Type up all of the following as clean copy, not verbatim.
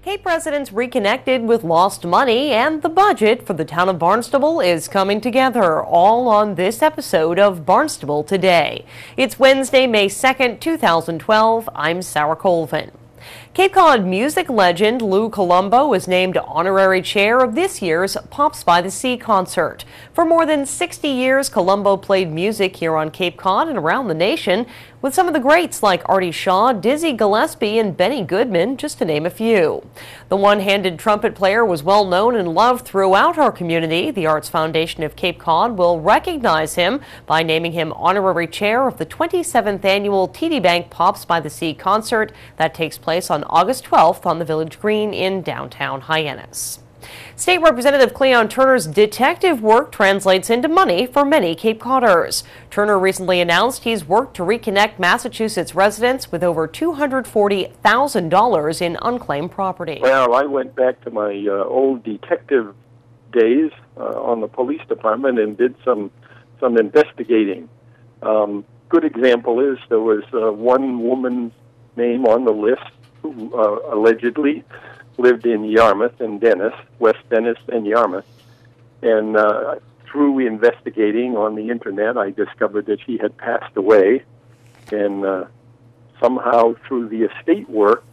Cape residents reconnected with lost money, and the budget for the town of Barnstable is coming together, all on this episode of Barnstable Today. It's Wednesday, May 2nd, 2012. I'm Sarah Colvin. Cape Cod music legend Lou Colombo was named honorary chair of this year's Pops by the Sea concert. For more than 60 years, Colombo played music here on Cape Cod and around the nation, with some of the greats like Artie Shaw, Dizzy Gillespie, and Benny Goodman, just to name a few. The one-handed trumpet player was well known and loved throughout our community. The Arts Foundation of Cape Cod will recognize him by naming him honorary chair of the 27th annual TD Bank Pops by the Sea concert that takes place on August 12th on the Village Green in downtown Hyannis. State Representative Cleon Turner's detective work translates into money for many Cape Codders. Turner recently announced he's worked to reconnect Massachusetts residents with over $240,000 in unclaimed property. Well, I went back to my old detective days on the police department and did some investigating. Good example is there was one woman's name on the list who allegedly lived in Yarmouth and Dennis, West Dennis and Yarmouth. And through investigating on the internet, I discovered that she had passed away. And somehow through the estate work,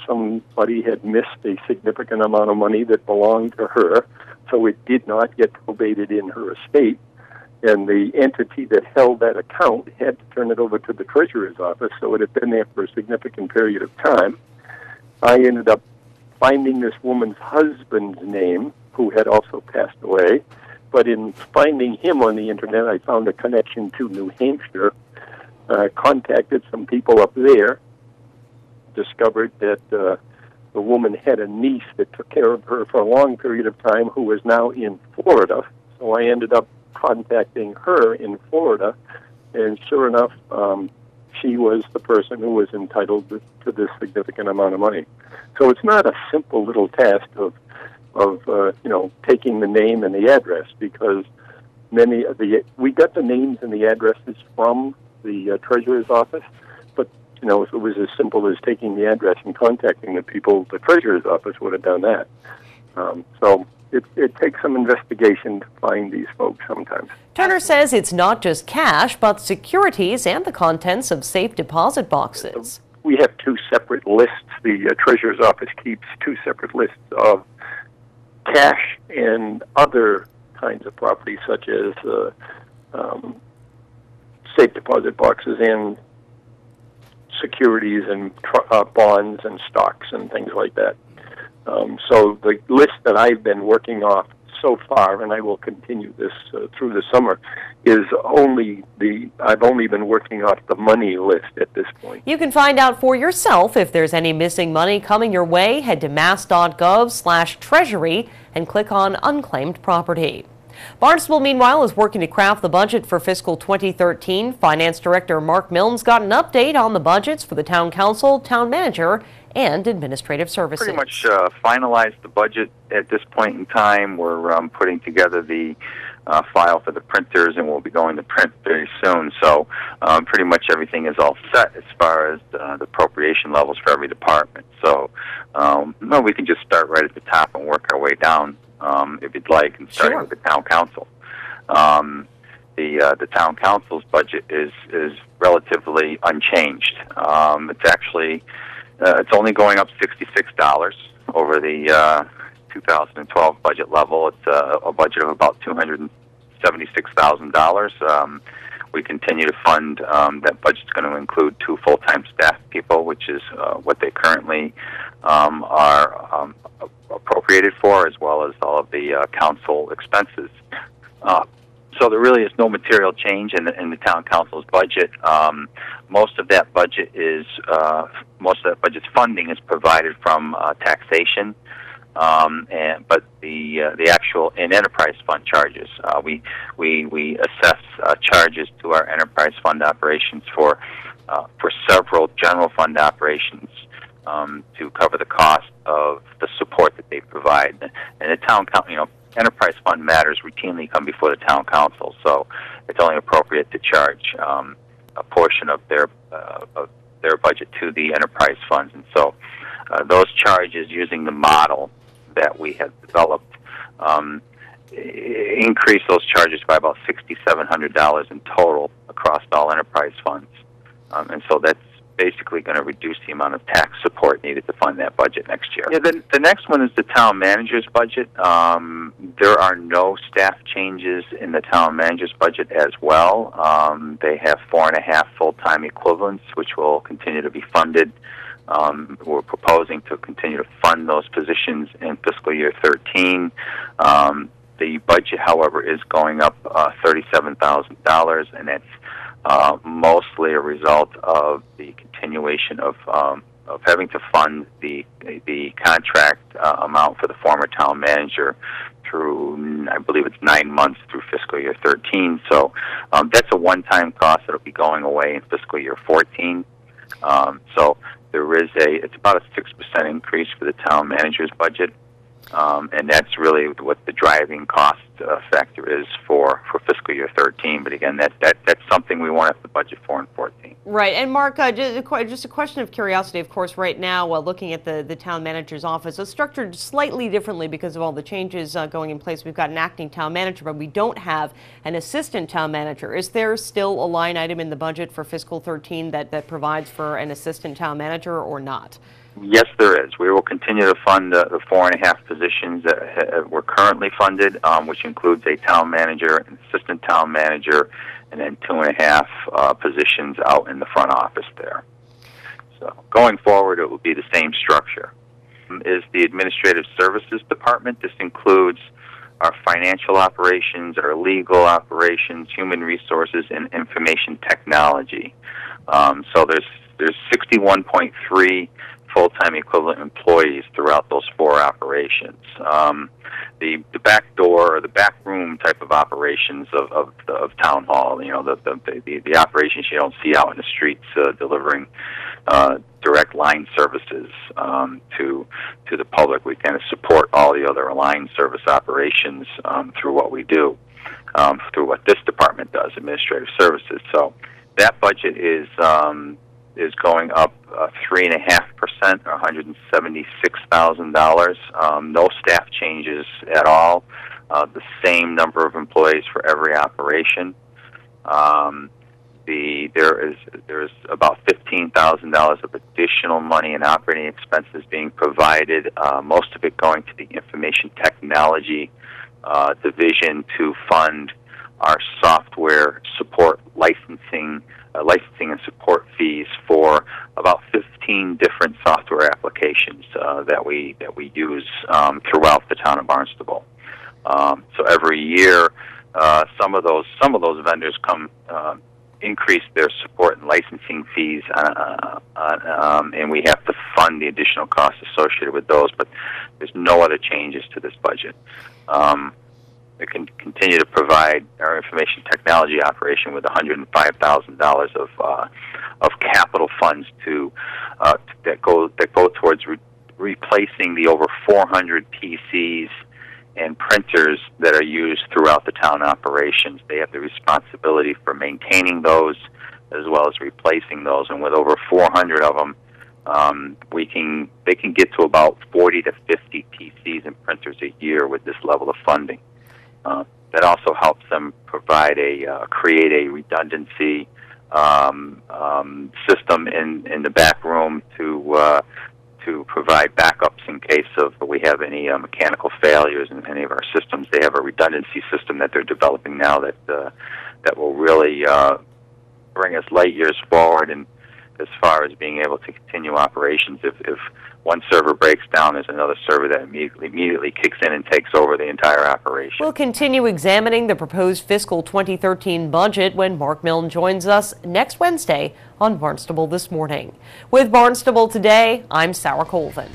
somebody had missed a significant amount of money that belonged to her. So it did not get probated in her estate. And the entity that held that account had to turn it over to the treasurer's office. So it had been there for a significant period of time. I ended up finding this woman's husband's name, who had also passed away. But in finding him on the internet, I found a connection to New Hampshire, contacted some people up there, discovered that the woman had a niece that took care of her for a long period of time who was now in Florida. So I ended up contacting her in Florida, and sure enough, she was the person who was entitled to this significant amount of money. So it's not a simple little task of taking the name and the address, because we got the names and the addresses from the treasurer's office, but if it was as simple as taking the address and contacting the people, the treasurer's office would have done that. So it takes some investigation to find these folks sometimes. Turner says it's not just cash, but securities and the contents of safe deposit boxes. We have two separate lists. The treasurer's office keeps two separate lists of cash and other kinds of property, such as safe deposit boxes and securities and bonds and stocks and things like that. So the list that I've been working off so far, and I will continue this through the summer, is I've only been working off the money list at this point. You can find out for yourself if there's any missing money coming your way. Head to mass.gov/treasury and click on unclaimed property. Barnstable, meanwhile, is working to craft the budget for fiscal 2013. Finance Director Mark Milne's got an update on the budgets for the Town Council, Town Manager, and Administrative Services. Pretty much finalized the budget at this point in time. We're putting together the file for the printers, and we'll be going to print very soon. So pretty much everything is all set as far as the appropriation levels for every department. So we can just start right at the top and work our way down. If you'd like, and starting with the Town Council. The Town Council's budget is relatively unchanged. It's only going up $66 over the 2012 budget level. It's a budget of about $276,000. We continue to fund that budget's going to include 2 full-time staff people, which is what they currently are appropriated for, as well as all of the council expenses. So there really is no material change in the Town Council's budget. Most of that budget's funding is provided from taxation, but the actual enterprise fund charges. We assess charges to our enterprise fund operations for several general fund operations to cover the cost of the support that they provide. And the town, enterprise fund matters routinely come before the Town Council, so it's only appropriate to charge a portion of their budget to the enterprise funds. And so those charges using the model that we have developed increase those charges by about $6,700 in total across all enterprise funds. And so that's basically going to reduce the amount of tax support needed to fund that budget next year. Yeah, the next one is the town manager's budget. There are no staff changes in the town manager's budget as well. They have 4.5 full-time equivalents, which will continue to be funded. We're proposing to continue to fund those positions in fiscal year 13. The budget, however, is going up $37,000, and that's mostly a result of the continuation of having to fund the contract amount for the former town manager through, I believe it's 9 months through fiscal year 13. So that's a one-time cost that'll be going away in fiscal year 14. So there is it's about a 6% increase for the town manager's budget. And that's really what the driving cost factor is for fiscal year 13. But again, that's something we won't have to budget for in 14. Right. And Mark, just a question of curiosity, of course, right now, while looking at the town manager's office, it's structured slightly differently because of all the changes going in place. We've got an acting town manager, but we don't have an assistant town manager. Is there still a line item in the budget for fiscal 13 that provides for an assistant town manager or not? Yes, there is. We will continue to fund the 4.5 positions that were currently funded, which includes a town manager, an assistant town manager, and then 2.5 positions out in the front office there. So going forward, it will be the same structure. Is the Administrative Services Department. This includes our financial operations, our legal operations, human resources, and information technology. So there's 61.3 full-time equivalent employees throughout those 4 operations. The back door or the back room type of operations of town hall, you know, the operations you don't see out in the streets delivering direct line services to the public. We kind of support all the other line service operations through what we do, through what this department does, administrative services. So that budget is going up 3.5%, or $176,000. No staff changes at all. The same number of employees for every operation. There is about $15,000 of additional money in operating expenses being provided. Most of it going to the information technology division to fund our software support licensing and support fees for about 15 different software applications that we use throughout the town of Barnstable. So every year, some of those vendors come increase their support and licensing fees, and we have to fund the additional costs associated with those. But there's no other changes to this budget. We can continue to provide our information technology operation with $105,000 of capital funds that go towards replacing the over 400 PCs and printers that are used throughout the town operations. They have the responsibility for maintaining those as well as replacing those. And with over 400 of them, they can get to about 40 to 50 PCs and printers a year with this level of funding. That also helps them provide create a redundancy system in the back room to provide backups in case we have any mechanical failures in any of our systems. They have a redundancy system that they're developing now that will really bring us light years forward and as far as being able to continue operations. If one server breaks down, there's another server that immediately kicks in and takes over the entire operation. We'll continue examining the proposed fiscal 2013 budget when Mark Milne joins us next Wednesday on Barnstable This Morning. With Barnstable Today, I'm Sarah Colvin.